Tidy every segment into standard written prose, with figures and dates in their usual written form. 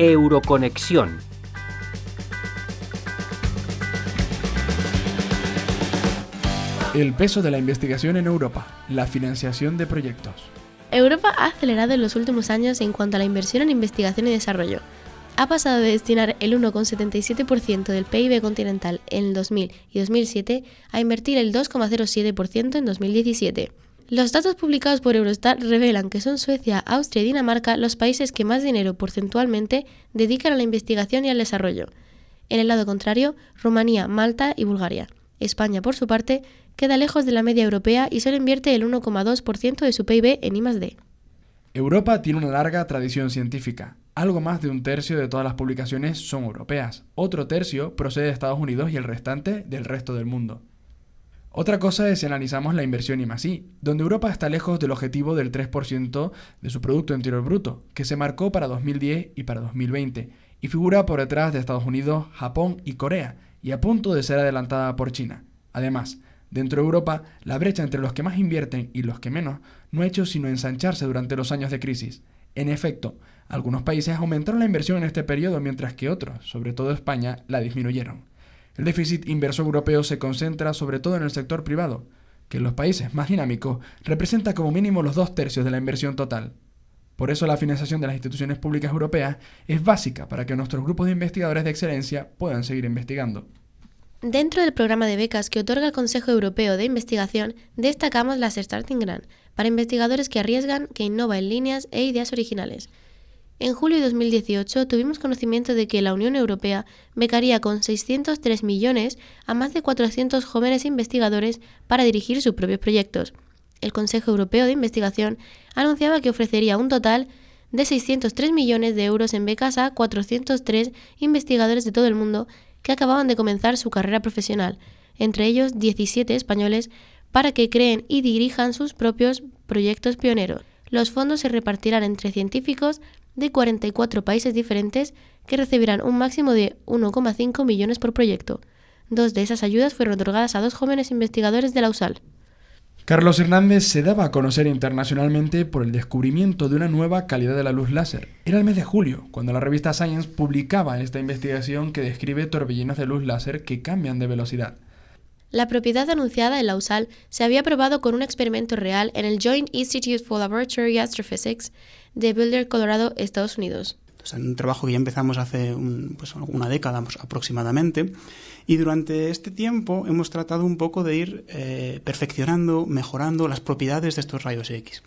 Euroconexión. El peso de la investigación en Europa, la financiación de proyectos. Europa ha acelerado en los últimos años en cuanto a la inversión en investigación y desarrollo. Ha pasado de destinar el 1,77% del PIB continental en 2000 y 2007 a invertir el 2,07% en 2017. Los datos publicados por Eurostat revelan que son Suecia, Austria y Dinamarca los países que más dinero porcentualmente dedican a la investigación y al desarrollo. En el lado contrario, Rumanía, Malta y Bulgaria. España, por su parte, queda lejos de la media europea y solo invierte el 1,2% de su PIB en I+D. Europa tiene una larga tradición científica. Algo más de un tercio de todas las publicaciones son europeas. Otro tercio procede de Estados Unidos y el restante del resto del mundo. Otra cosa es si analizamos la inversión I+I, donde Europa está lejos del objetivo del 3% de su Producto Interior Bruto, que se marcó para 2010 y para 2020, y figura por detrás de Estados Unidos, Japón y Corea, y a punto de ser adelantada por China. Además, dentro de Europa, la brecha entre los que más invierten y los que menos no ha hecho sino ensancharse durante los años de crisis. En efecto, algunos países aumentaron la inversión en este periodo, mientras que otros, sobre todo España, la disminuyeron. El déficit inversor europeo se concentra sobre todo en el sector privado, que en los países más dinámicos representa como mínimo los 2/3 de la inversión total. Por eso la financiación de las instituciones públicas europeas es básica para que nuestros grupos de investigadores de excelencia puedan seguir investigando. Dentro del programa de becas que otorga el Consejo Europeo de Investigación, destacamos las Starting Grant, para investigadores que arriesgan, que innovan en líneas e ideas originales. En julio de 2018 tuvimos conocimiento de que la Unión Europea becaría con 603 millones a más de 400 jóvenes investigadores para dirigir sus propios proyectos. El Consejo Europeo de Investigación anunciaba que ofrecería un total de 603 millones de euros en becas a 403 investigadores de todo el mundo que acababan de comenzar su carrera profesional, entre ellos 17 españoles, para que creen y dirijan sus propios proyectos pioneros. Los fondos se repartirán entre científicos de 44 países diferentes que recibirán un máximo de 1,5 millones por proyecto. 2 de esas ayudas fueron otorgadas a 2 jóvenes investigadores de la USAL. Carlos Hernández se daba a conocer internacionalmente por el descubrimiento de una nueva calidad de la luz láser. Era el mes de julio, cuando la revista Science publicaba esta investigación que describe torbellinos de luz láser que cambian de velocidad. La propiedad anunciada en la USAL se había probado con un experimento real en el Joint Institute for Laboratory Astrophysics de Boulder, Colorado, Estados Unidos. Es un trabajo que ya empezamos hace una década aproximadamente, y durante este tiempo hemos tratado un poco de ir perfeccionando, mejorando las propiedades de estos rayos X.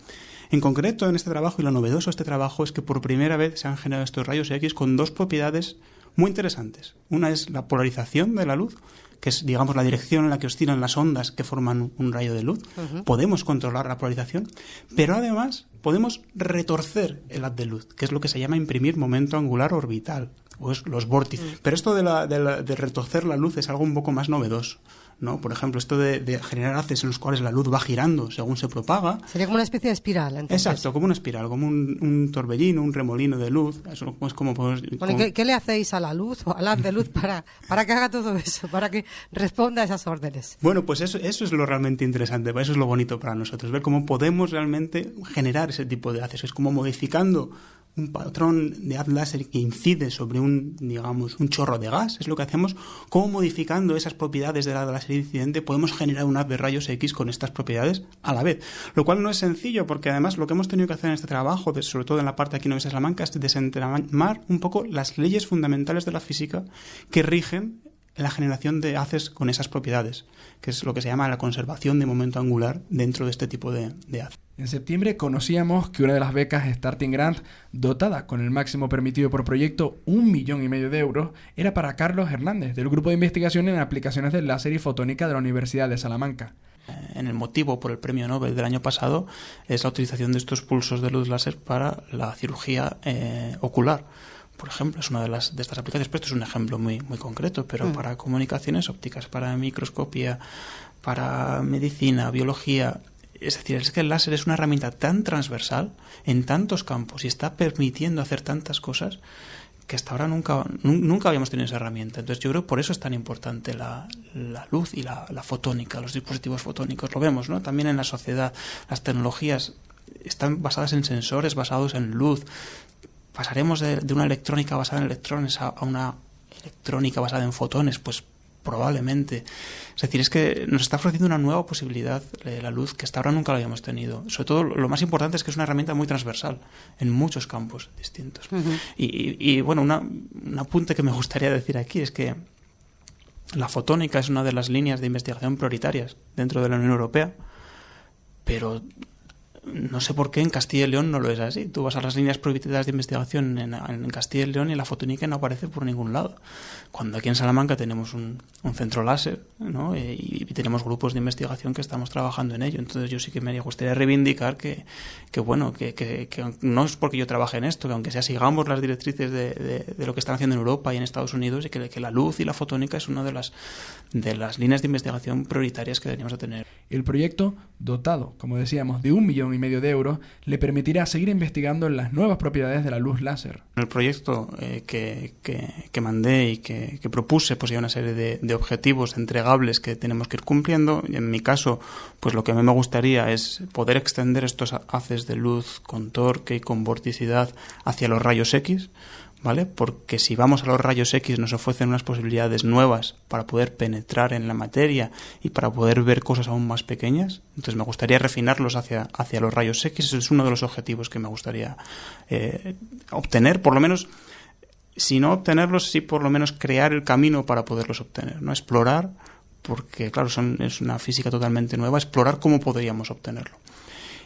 En concreto, en este trabajo, y lo novedoso de este trabajo, es que por primera vez se han generado estos rayos X con 2 propiedades muy interesantes. Una es la polarización de la luz, que es, digamos, la dirección en la que oscilan las ondas que forman un rayo de luz. Uh-huh. Podemos controlar la polarización, pero además podemos retorcer el haz de luz, que es lo que se llama imprimir momento angular orbital, o es los vórtices. Uh-huh. Pero esto de retorcer la luz es algo un poco más novedoso, ¿no? Por ejemplo, esto de generar haces en los cuales la luz va girando según se propaga. Sería como una especie de espiral, entonces. Exacto, como una espiral, como un torbellino, un remolino de luz. Eso es como... ¿Qué le hacéis a la luz o al haz de luz para que haga todo eso, para que responda a esas órdenes? Bueno, pues eso es lo realmente interesante, eso es lo bonito para nosotros, ver cómo podemos realmente generar ese tipo de haces. Es como modificando un patrón de haz láser que incide sobre un chorro de gas, es lo que hacemos, cómo modificando esas propiedades del haz láser incidente podemos generar un haz de rayos X con estas propiedades a la vez, lo cual no es sencillo, porque además lo que hemos tenido que hacer en este trabajo, sobre todo en la parte aquí en Universidad de Salamanca, es desentramar un poco las leyes fundamentales de la física que rigen la generación de haces con esas propiedades, que es lo que se llama la conservación de momento angular dentro de este tipo de haces. En septiembre conocíamos que una de las becas Starting Grant, dotada con el máximo permitido por proyecto, 1,5 millones de euros, era para Carlos Hernández, del Grupo de Investigación en Aplicaciones del Láser y Fotónica de la Universidad de Salamanca. En el motivo por el premio Nobel del año pasado es la utilización de estos pulsos de luz láser para la cirugía ocular. Por ejemplo, es una de estas aplicaciones, pero esto es un ejemplo muy, muy concreto, pero para comunicaciones ópticas, para microscopía, para medicina, biología. Es decir, es que el láser es una herramienta tan transversal en tantos campos y está permitiendo hacer tantas cosas que hasta ahora nunca habíamos tenido esa herramienta. Entonces yo creo que por eso es tan importante la luz y la fotónica, los dispositivos fotónicos. Lo vemos, ¿no? También en la sociedad, las tecnologías están basadas en sensores, basados en luz. ¿Pasaremos de una electrónica basada en electrones a una electrónica basada en fotones? Pues probablemente. Es decir, es que nos está ofreciendo una nueva posibilidad la luz que hasta ahora nunca la habíamos tenido. Sobre todo, lo más importante es que es una herramienta muy transversal en muchos campos distintos. Uh-huh. Y bueno, un apunte que me gustaría decir aquí es que la fotónica es una de las líneas de investigación prioritarias dentro de la Unión Europea, pero no sé por qué en Castilla y León no lo es así. Tú vas a las líneas prioritarias de investigación en Castilla y León y la fotónica no aparece por ningún lado. Cuando aquí en Salamanca tenemos un centro láser, ¿no? y tenemos grupos de investigación que estamos trabajando en ello. Entonces yo sí que me gustaría reivindicar que no es porque yo trabaje en esto, que aunque sea sigamos las directrices de lo que están haciendo en Europa y en Estados Unidos, y que la luz y la fotónica es una de las líneas de investigación prioritarias que deberíamos de tener. El proyecto, dotado, como decíamos, de 1,5 millones de euros, le permitirá seguir investigando en las nuevas propiedades de la luz láser. El proyecto que mandé y que propuse, pues hay una serie de objetivos entregables que tenemos que ir cumpliendo. Y en mi caso, pues lo que a mí me gustaría es poder extender estos haces de luz con torque y con vorticidad hacia los rayos X, ¿vale? Porque si vamos a los rayos X nos ofrecen unas posibilidades nuevas para poder penetrar en la materia y para poder ver cosas aún más pequeñas. Entonces me gustaría refinarlos hacia los rayos X. Ese es uno de los objetivos que me gustaría obtener, por lo menos, si no obtenerlos, sí por lo menos crear el camino para poderlos obtener, ¿no? Explorar, porque claro, es una física totalmente nueva, explorar cómo podríamos obtenerlo.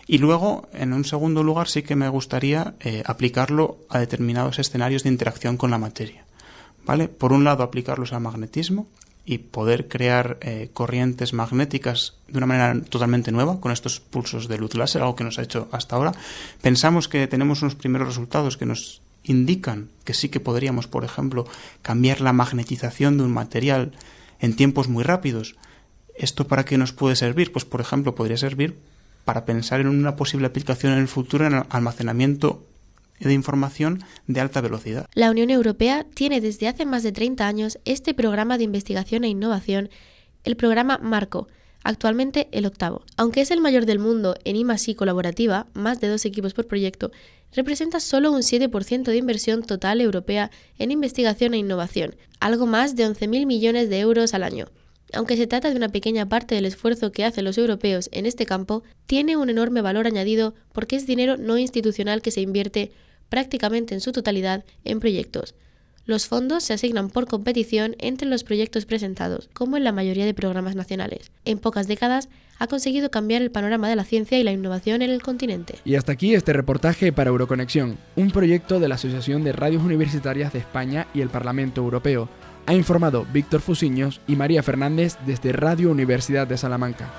Y luego, en un segundo lugar, sí que me gustaría aplicarlo a determinados escenarios de interacción con la materia, ¿vale? Por un lado, aplicarlos al magnetismo y poder crear corrientes magnéticas de una manera totalmente nueva con estos pulsos de luz láser, algo que nos ha hecho hasta ahora. Pensamos que tenemos unos primeros resultados que nos indican que sí que podríamos, por ejemplo, cambiar la magnetización de un material en tiempos muy rápidos. ¿Esto para qué nos puede servir? Pues, por ejemplo, podría servir para pensar en una posible aplicación en el futuro en el almacenamiento de información de alta velocidad. La Unión Europea tiene desde hace más de 30 años este programa de investigación e innovación, el programa Marco, actualmente el 8º. Aunque es el mayor del mundo en I+I colaborativa, más de 2 equipos por proyecto, representa solo un 7% de inversión total europea en investigación e innovación, algo más de 11.000 millones de euros al año. Aunque se trata de una pequeña parte del esfuerzo que hacen los europeos en este campo, tiene un enorme valor añadido porque es dinero no institucional que se invierte prácticamente en su totalidad en proyectos. Los fondos se asignan por competición entre los proyectos presentados, como en la mayoría de programas nacionales. En pocas décadas ha conseguido cambiar el panorama de la ciencia y la innovación en el continente. Y hasta aquí este reportaje para Euroconexión, un proyecto de la Asociación de Radios Universitarias de España y el Parlamento Europeo. Ha informado Víctor Fusiños y María Fernández desde Radio Universidad de Salamanca.